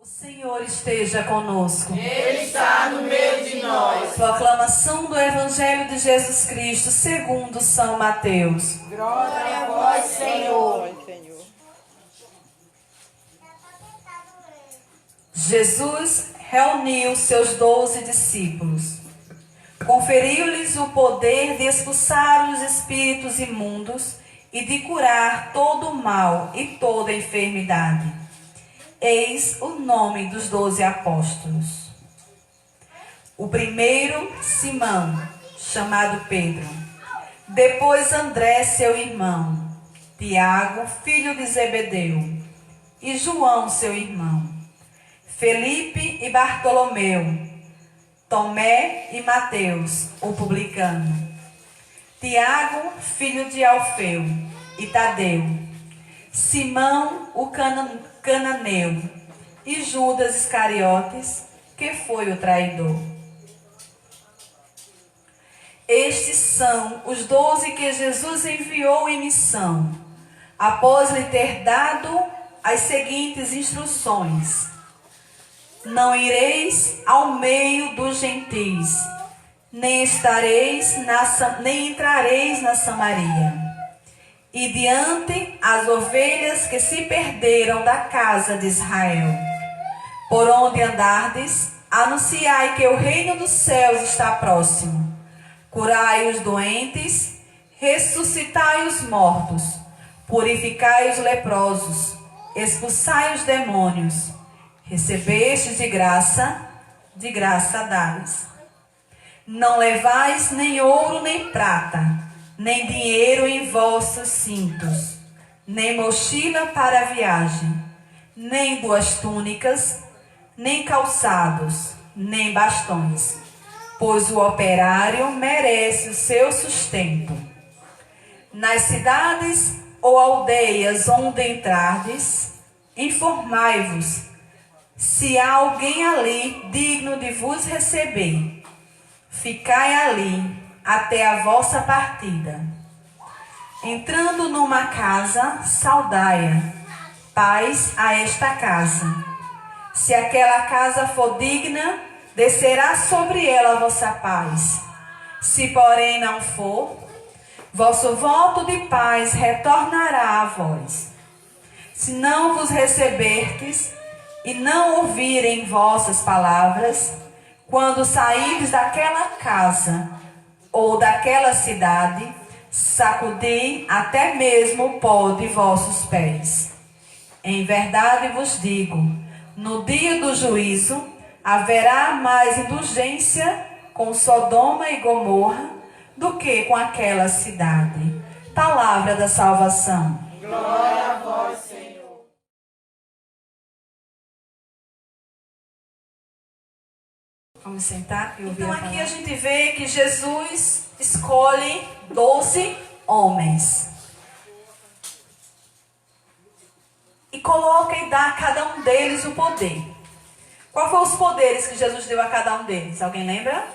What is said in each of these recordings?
O Senhor esteja conosco. Ele está no meio de nós. Proclamação do Evangelho de Jesus Cristo segundo São Mateus. Glória a vós, Senhor. Jesus reuniu seus 12 discípulos. Conferiu-lhes o poder de expulsar os espíritos imundos e de curar todo o mal e toda enfermidade. Eis o nome dos 12 apóstolos. O primeiro, Simão, chamado Pedro. Depois André, seu irmão. Tiago, filho de Zebedeu. E João, seu irmão. Felipe e Bartolomeu. Tomé e Mateus, o publicano. Tiago, filho de Alfeu. E Tadeu. Simão, o cananeu, e Judas Iscariotes, que foi o traidor. Estes são os 12 que Jesus enviou em missão, após lhe ter dado as seguintes instruções: não ireis ao meio dos gentis, nem entrareis na Samaria. E diante as ovelhas que se perderam da casa de Israel. Por onde andardes, anunciai que o reino dos céus está próximo. Curai os doentes, ressuscitai os mortos, purificai os leprosos, expulsai os demônios. Recebestes de graça dais. Não levais nem ouro nem prata, nem dinheiro em vossos cintos, nem mochila para a viagem, nem 2 túnicas, nem calçados, nem bastões, pois o operário merece o seu sustento. Nas cidades ou aldeias onde entrardes, informai-vos, se há alguém ali digno de vos receber. Ficai ali até a vossa partida. Entrando numa casa, saudai-a. Paz a esta casa. Se aquela casa for digna, descerá sobre ela a vossa paz. Se porém não for, vosso voto de paz retornará a vós. Se não vos receberdes e não ouvirem vossas palavras, quando sairdes daquela casa ou daquela cidade, sacudi até mesmo o pó de vossos pés. Em verdade vos digo, no dia do juízo, haverá mais indulgência com Sodoma e Gomorra do que com aquela cidade. Palavra da salvação. Glória a vós, Senhor. Vamos sentar e ouvir. Então aqui a gente vê que Jesus escolhe 12 homens. E coloca e dá a cada um deles o poder. Qual foram os poderes que Jesus deu a cada um deles? Alguém lembra?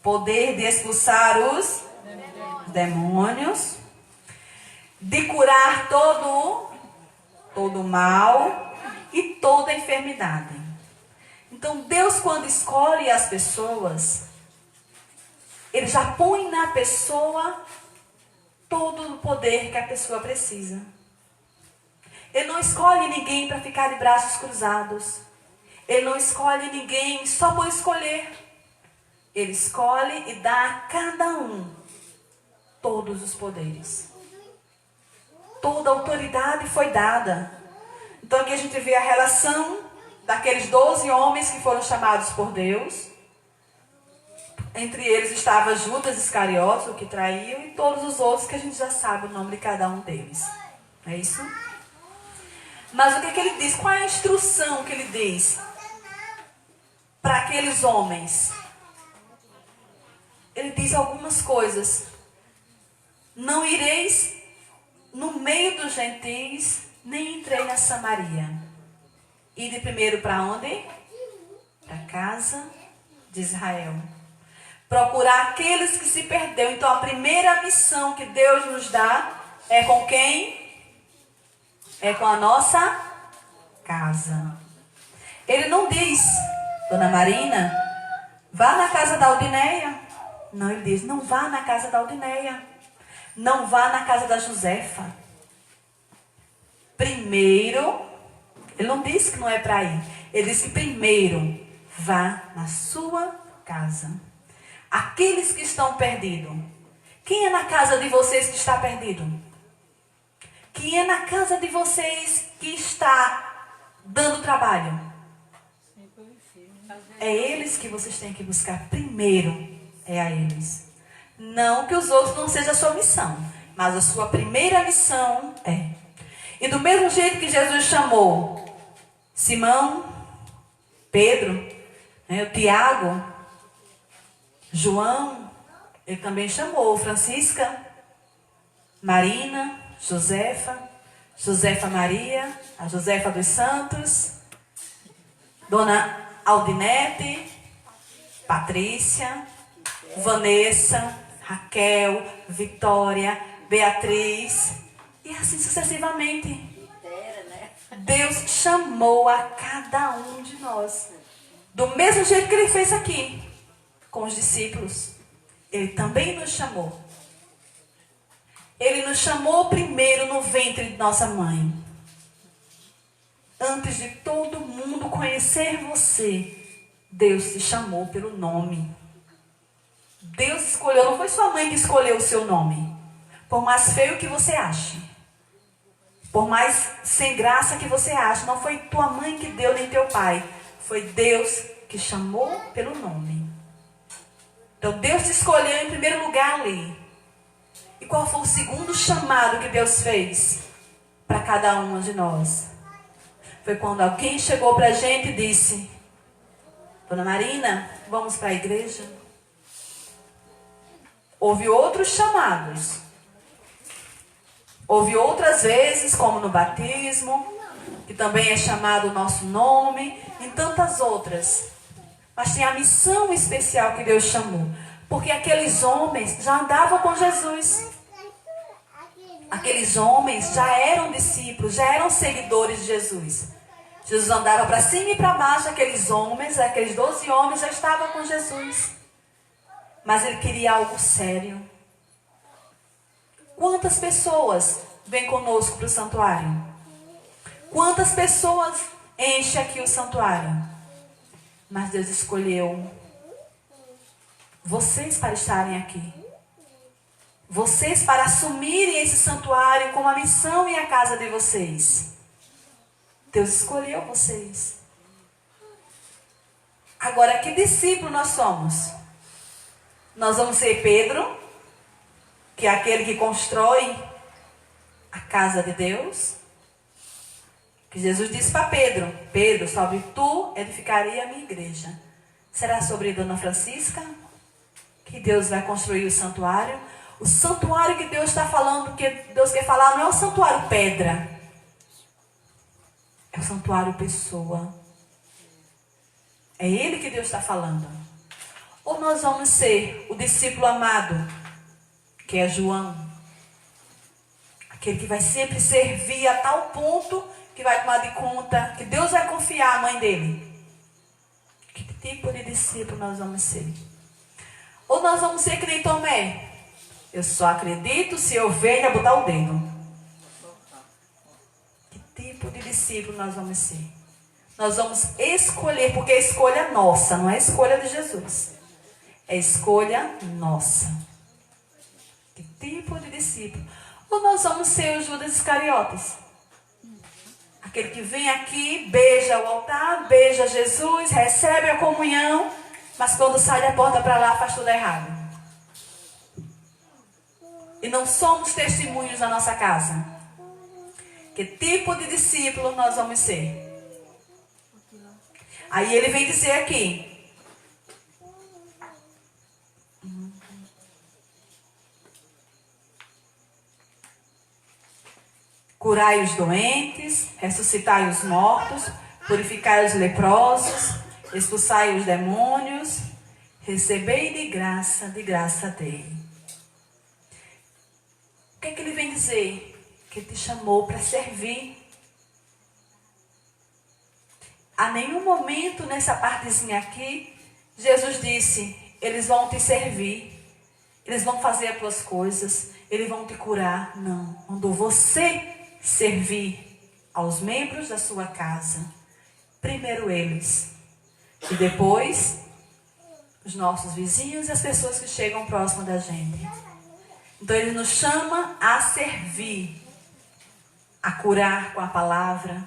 Poder de expulsar os demônios. De curar todo o mal e toda enfermidade. Então, Deus, quando escolhe as pessoas, Ele já põe na pessoa todo o poder que a pessoa precisa. Ele não escolhe ninguém para ficar de braços cruzados. Ele não escolhe ninguém só por escolher. Ele escolhe e dá a cada um todos os poderes. Toda a autoridade foi dada. Então, aqui a gente vê a relação daqueles 12 homens que foram chamados por Deus. Entre eles estava Judas Iscariotes, o que traiu, e todos os outros que a gente já sabe o nome de cada um deles. É isso? Mas o que é que ele diz? Qual é a instrução que ele diz para aqueles homens? Ele diz algumas coisas. Não ireis no meio dos gentis, nem entrei na Samaria. Ide primeiro para onde? Para a casa de Israel. Procurar aqueles que se perderam. Então a primeira missão que Deus nos dá é com quem? É com a nossa casa. Ele não diz, Dona Marina, vá na casa da Aldineia. Não, ele diz, não vá na casa da Aldineia. Não vá na casa da Josefa. Primeiro, ele não disse que não é para ir. Ele disse que primeiro, vá na sua casa. Aqueles que estão perdidos. Quem é na casa de vocês que está perdido? Quem é na casa de vocês que está dando trabalho? É eles que vocês têm que buscar primeiro. É a eles. Não que os outros não sejam a sua missão. Mas a sua primeira missão é. E do mesmo jeito que Jesus chamou Simão, Pedro, o Tiago, João, ele também chamou Francisca, Marina, Josefa Maria, a Josefa dos Santos, Dona Aldinete, Patrícia, Vanessa, Raquel, Vitória, Beatriz, e assim sucessivamente. Deus chamou a cada um de nós. Do mesmo jeito que ele fez aqui, com os discípulos. Ele também nos chamou. Ele nos chamou primeiro no ventre de nossa mãe. Antes de todo mundo conhecer você, Deus te chamou pelo nome. Deus escolheu, não foi sua mãe que escolheu o seu nome. Por mais feio que você ache. Por mais sem graça que você ache. Não foi tua mãe que deu, nem teu pai. Foi Deus que chamou pelo nome. Então Deus te escolheu em primeiro lugar ali. E qual foi o segundo chamado que Deus fez para cada uma de nós? Foi quando alguém chegou para a gente e disse: Dona Marina, vamos para a igreja? Houve outros chamados. Houve outras vezes, como no batismo, que também é chamado o nosso nome, e tantas outras. Mas tem a missão especial que Deus chamou. Porque aqueles homens já andavam com Jesus. Aqueles homens já eram discípulos, já eram seguidores de Jesus. Jesus andava para cima e para baixo, aqueles 12 homens já estavam com Jesus. Mas ele queria algo sério. Quantas pessoas vêm conosco para o santuário? Quantas pessoas enchem aqui o santuário? Mas Deus escolheu vocês para estarem aqui. Vocês para assumirem esse santuário como a missão e a casa de vocês. Deus escolheu vocês. Agora, que discípulo nós somos? Nós vamos ser Pedro, que é aquele que constrói a casa de Deus. Que Jesus disse para Pedro: Pedro, sobre tu edificarei a minha igreja. Será sobre Dona Francisca que Deus vai construir o santuário. O santuário que Deus está falando, que Deus quer falar, não é o santuário pedra. É o santuário pessoa. É Ele que Deus está falando. Ou nós vamos ser o discípulo amado, que é João. Aquele que vai sempre servir a tal ponto que vai tomar de conta, que Deus vai confiar a mãe dele. Que tipo de discípulo nós vamos ser? Ou nós vamos ser que nem Tomé. Eu só acredito se eu ver e botar o dedo. Que tipo de discípulo nós vamos ser? Nós vamos escolher, porque é escolha nossa, não é escolha de Jesus. É escolha nossa. Que tipo de discípulo? Ou nós vamos ser o Judas Iscariotes? Aquele que vem aqui, beija o altar, beija Jesus, recebe a comunhão, mas quando sai da porta para lá faz tudo errado. E não somos testemunhos na nossa casa. Que tipo de discípulo nós vamos ser? Aí ele vem dizer aqui: curai os doentes, ressuscitai os mortos, purificai os leprosos, expulsai os demônios, recebei de graça dei. O que é que ele vem dizer? Que te chamou para servir. a nenhum momento nessa partezinha aqui, Jesus disse, eles vão te servir, eles vão fazer as tuas coisas, eles vão te curar. Não, mandou você servir aos membros da sua casa. Primeiro eles, e depois os nossos vizinhos e as pessoas que chegam próximo da gente. Então ele nos chama a servir, a curar com a palavra,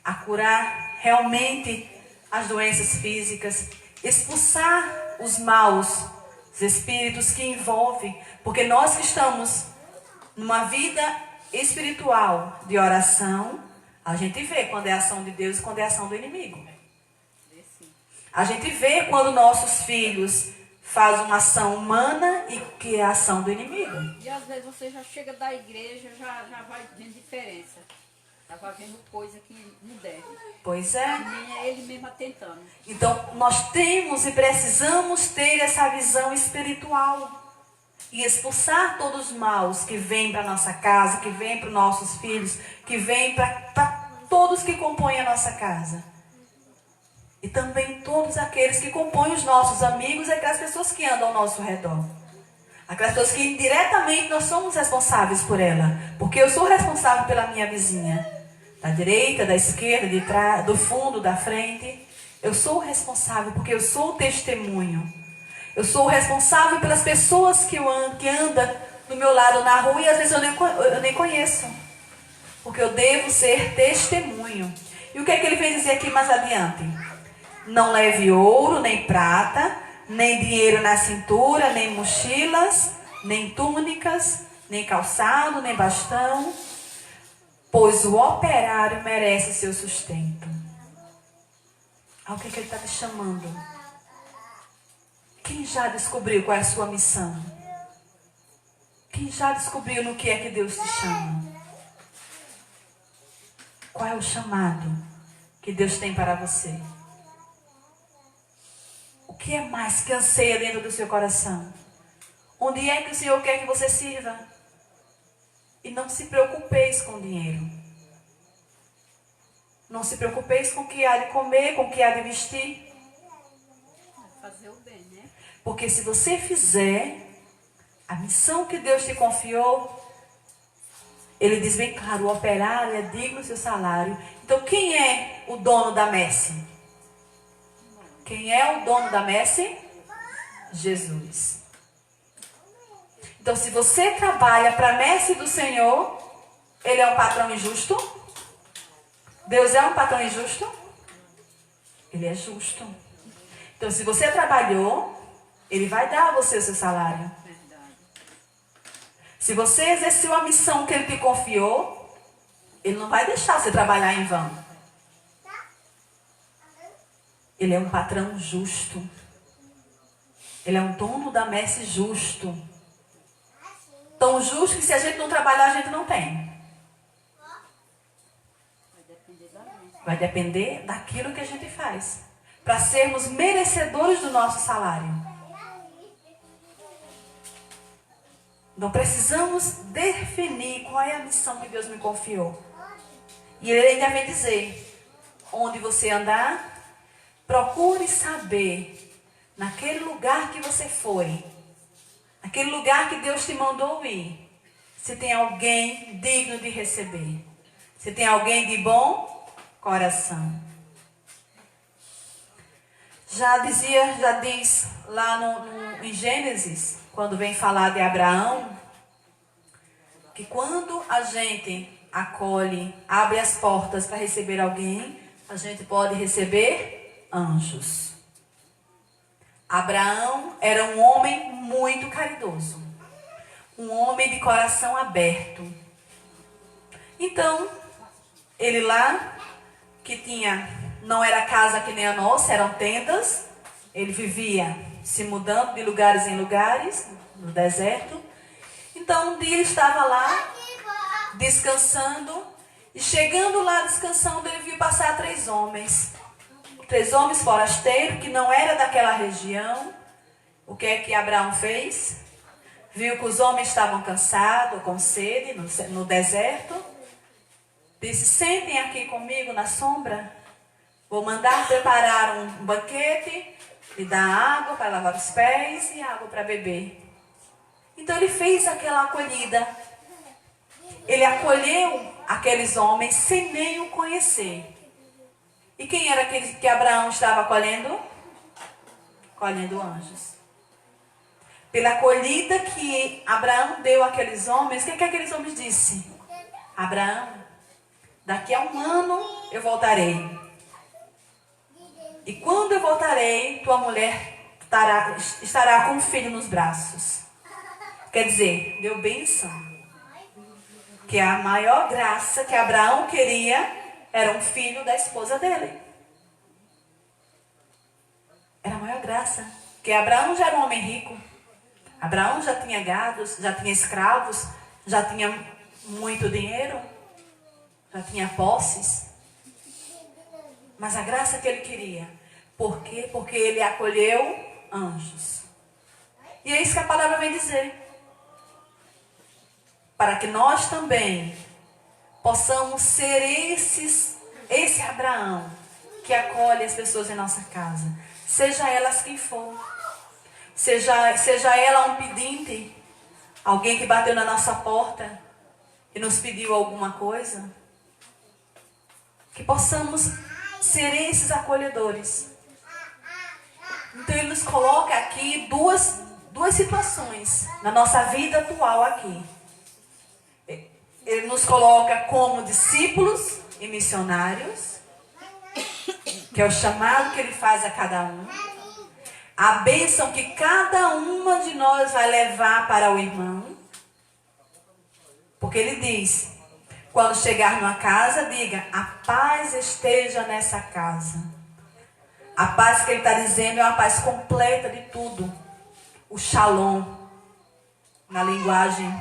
a curar realmente as doenças físicas, expulsar os maus, os espíritos que envolvem, porque nós que estamos numa vida espiritual de oração, a gente vê quando é a ação de Deus e quando é a ação do inimigo. A gente vê quando nossos filhos fazem uma ação humana e que é a ação do inimigo. E às vezes você já chega da igreja, já vai vendo diferença. Já vai vendo coisa que não deve. Pois é. E nem é ele mesmo atentando. Então, nós temos e precisamos ter essa visão espiritual. E expulsar todos os maus que vêm para a nossa casa, que vêm para os nossos filhos, que vêm para todos que compõem a nossa casa. E também todos aqueles que compõem os nossos amigos e aquelas pessoas que andam ao nosso redor. Aquelas pessoas que indiretamente nós somos responsáveis por ela. Porque eu sou responsável pela minha vizinha. Da direita, da esquerda, de trás, do fundo, da frente. Eu sou o responsável porque eu sou o testemunho. Eu sou o responsável pelas pessoas que andam do meu lado na rua e às vezes eu nem conheço. Porque eu devo ser testemunho. E o que é que ele vem dizer aqui mais adiante? Não leve ouro, nem prata, nem dinheiro na cintura, nem mochilas, nem túnicas, nem calçado, nem bastão, pois o operário merece seu sustento. Olha o que ele está te chamando. Quem já descobriu qual é a sua missão? Quem já descobriu no que é que Deus te chama? Qual é o chamado que Deus tem para você? O que é mais que anseia dentro do seu coração? Onde é que o Senhor quer que você sirva? E não se preocupeis com o dinheiro. Não se preocupeis com o que há de comer, com o que há de vestir. Fazer o bem, né? Porque se você fizer a missão que Deus te confiou, ele diz bem claro, o operário é digno do seu salário. Então quem é o dono da messe? Quem é o dono da messe? Jesus. Então se você trabalha para a messe do Senhor, ele é um patrão injusto? Deus é um patrão injusto? Ele é justo. Então se você trabalhou, ele vai dar a você o seu salário. Se você exerceu a missão que ele te confiou, ele não vai deixar você trabalhar em vão. Ele é um patrão justo. Ele é um dono da messe justo. Tão justo que se a gente não trabalhar, a gente não tem. Vai depender daquilo que a gente faz. Para sermos merecedores do nosso salário. Então precisamos definir qual é a missão que Deus me confiou. E ele ainda vem dizer, onde você andar, procure saber, naquele lugar que você foi, naquele lugar que Deus te mandou ir, se tem alguém digno de receber, se tem alguém de bom coração. Já diz lá em Gênesis, quando vem falar de Abraão, que quando a gente acolhe, abre as portas para receber alguém, a gente pode receber anjos. Abraão era um homem muito caridoso, um homem de coração aberto. Então, ele lá, que não era casa que nem a nossa, eram tendas, ele vivia se mudando de lugares em lugares, no deserto. Então um dia ele estava lá, descansando, e chegando lá descansando, ele viu passar 3 homens. 3 homens forasteiros, que não era daquela região. O que é que Abraão fez? Viu que os homens estavam cansados, com sede, no deserto. Disse, sentem aqui comigo na sombra. Vou mandar preparar um banquete, lhe dar água para lavar os pés e água para beber. Então ele fez aquela acolhida. Ele acolheu aqueles homens sem nem o conhecer. E quem era aquele que Abraão estava acolhendo? Colhendo anjos. Pela acolhida que Abraão deu àqueles homens, o que aqueles homens disseram? Abraão, daqui a 1 ano eu voltarei. E quando eu voltarei, tua mulher estará com um filho nos braços. Quer dizer, deu bênção. Que a maior graça que Abraão queria era um filho da esposa dele. Era a maior graça. Porque Abraão já era um homem rico. Abraão já tinha gados, já tinha escravos, já tinha muito dinheiro, já tinha posses. Mas a graça que ele queria. Por quê? Porque ele acolheu anjos. E é isso que a palavra vem dizer. Para que nós também possamos ser esse Abraão que acolhe as pessoas em nossa casa. Seja elas quem for. Seja ela um pedinte, alguém que bateu na nossa porta e nos pediu alguma coisa. Que possamos ser esses acolhedores. Então ele nos coloca aqui duas situações na nossa vida atual aqui. Ele nos coloca como discípulos e missionários, que é o chamado que ele faz a cada um. A bênção que cada uma de nós vai levar para o irmão. Porque ele diz, quando chegar numa casa, diga, a paz esteja nessa casa. A paz que ele está dizendo é uma paz completa de tudo. O shalom, na linguagem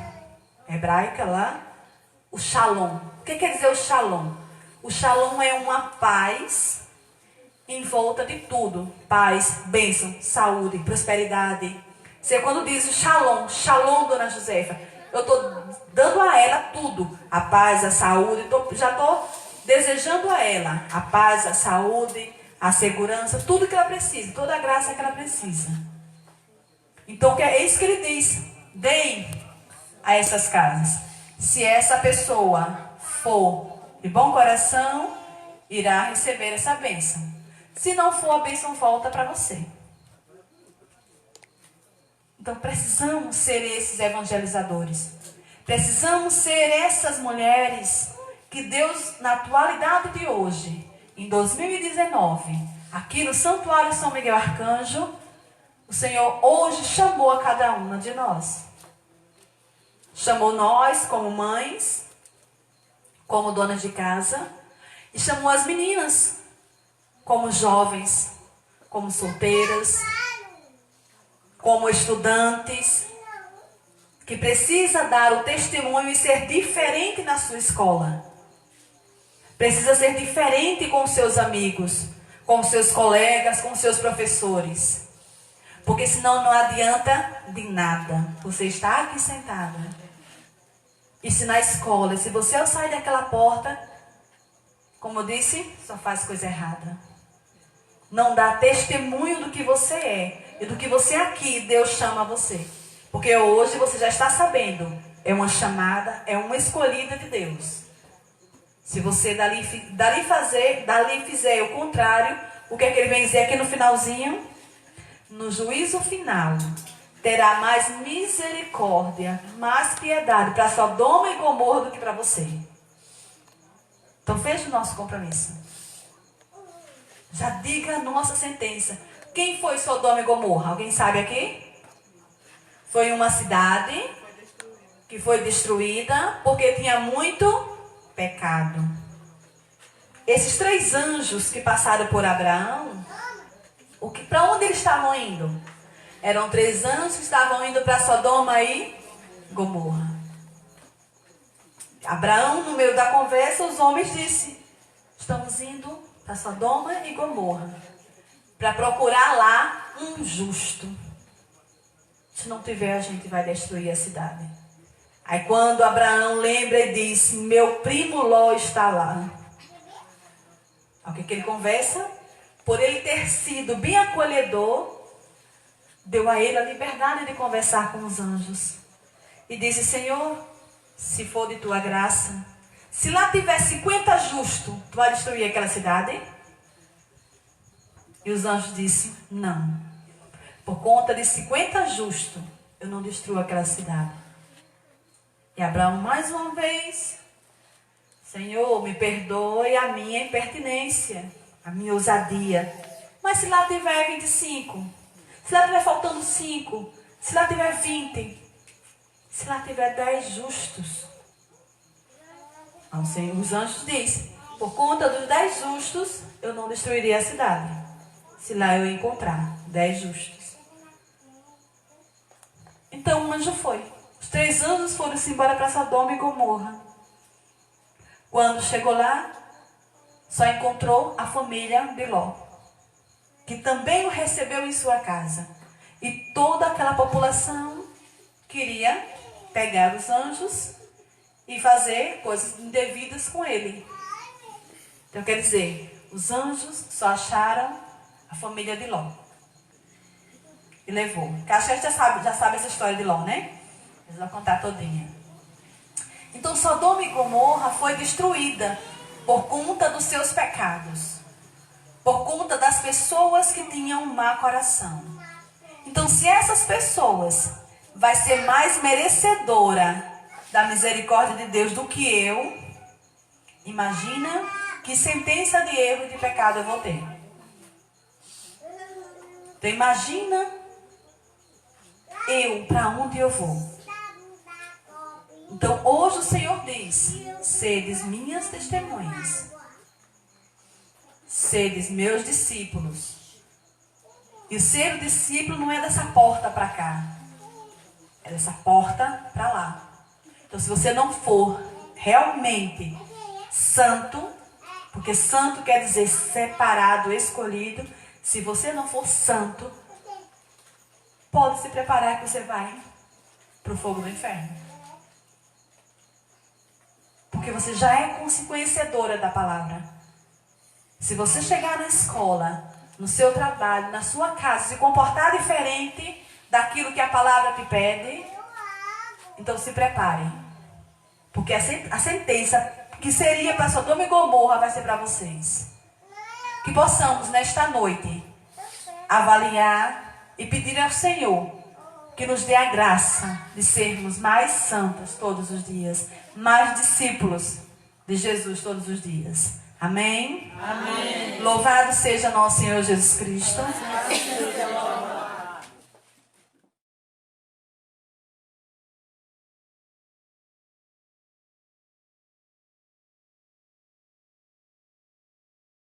hebraica lá, o shalom. O que quer dizer o shalom? O shalom é uma paz em volta de tudo. Paz, bênção, saúde, prosperidade. Você quando diz o shalom, shalom, dona Josefa, eu estou dando a ela tudo. A paz, a saúde, já estou desejando a ela a paz, a saúde, a segurança, tudo que ela precisa, toda a graça que ela precisa. Então é isso que ele diz. Deem a essas casas. Se essa pessoa for de bom coração, irá receber essa bênção. Se não for, a bênção volta para você. Então precisamos ser esses evangelizadores. Precisamos ser essas mulheres que Deus, na atualidade de hoje, em 2019, aqui no Santuário São Miguel Arcanjo, o Senhor hoje chamou a cada uma de nós. Chamou nós como mães, como donas de casa, e chamou as meninas como jovens, como solteiras, como estudantes, que precisa dar o testemunho e ser diferente na sua escola. Precisa ser diferente com os seus amigos, com os seus colegas, com os seus professores. Porque senão não adianta de nada. Você está aqui sentada. E se na escola, se você ao sair daquela porta, como eu disse, só faz coisa errada. Não dá testemunho do que você é. E do que você aqui, Deus chama você. Porque hoje você já está sabendo. É uma chamada, é uma escolhida de Deus. Se você dali fizer o contrário, o que é que ele vem dizer aqui no finalzinho? No juízo final, terá mais misericórdia, mais piedade para Sodoma e Gomorra do que para você. Então veja o nosso compromisso. Já diga a nossa sentença. Quem foi Sodoma e Gomorra? Alguém sabe aqui? Foi uma cidade que foi destruída porque tinha muito pecado. Esses 3 anjos que passaram por Abraão, para onde eles estavam indo? Eram 3 anjos que estavam indo para Sodoma e Gomorra. Abraão, no meio da conversa, os homens disseram, estamos indo para Sodoma e Gomorra, para procurar lá um justo. Se não tiver, a gente vai destruir a cidade. Aí quando Abraão lembra e diz, meu primo Ló está lá. O que ele conversa? Por ele ter sido bem acolhedor, deu a ele a liberdade de conversar com os anjos. E disse: Senhor, se for de tua graça, se lá tiver 50 justos, tu vai destruir aquela cidade? E os anjos disseram: não. Por conta de 50 justos, eu não destruo aquela cidade. E Abraão mais uma vez: Senhor, me perdoe a minha impertinência, a minha ousadia. Mas se lá tiver 25, se lá tiver faltando 5, se lá tiver 20, se lá tiver 10 justos. Os anjos dizem: por conta dos 10 justos, eu não destruirei a cidade. Se lá eu encontrar 10 justos. Então o anjo foi. Os 3 anjos foram-se embora para Sodoma e Gomorra. Quando chegou lá, só encontrou a família de Ló, que também o recebeu em sua casa. E toda aquela população queria pegar os anjos e fazer coisas indevidas com ele. Então quer dizer, os anjos só acharam a família de Ló. E levou. Acho que a gente já sabe essa história de Ló, né? Eu vou contar todinha. Então Sodoma e Gomorra foi destruída por conta dos seus pecados. Por conta das pessoas que tinham um mau coração. Então se essas pessoas vai ser mais merecedora da misericórdia de Deus do que eu, imagina que sentença de erro e de pecado eu vou ter. Então imagina eu, para onde eu vou. Então hoje o Senhor diz: sedes minhas testemunhas, sedes meus discípulos. E o ser discípulo não é dessa porta para cá, é dessa porta para lá. Então se você não for realmente santo, porque santo quer dizer separado, escolhido. Se você não for santo, pode se preparar que você vai para o fogo do inferno. Porque você já é conhecedora da palavra. Se você chegar na escola, no seu trabalho, na sua casa, se comportar diferente daquilo que a palavra te pede, então se prepare. Porque a sentença que seria para Sodoma e Gomorra vai ser para vocês. Que possamos nesta noite avaliar e pedir ao Senhor que nos dê a graça de sermos mais santos todos os dias, mais discípulos de Jesus todos os dias. Amém? Amém. Louvado seja nosso Senhor Jesus Cristo.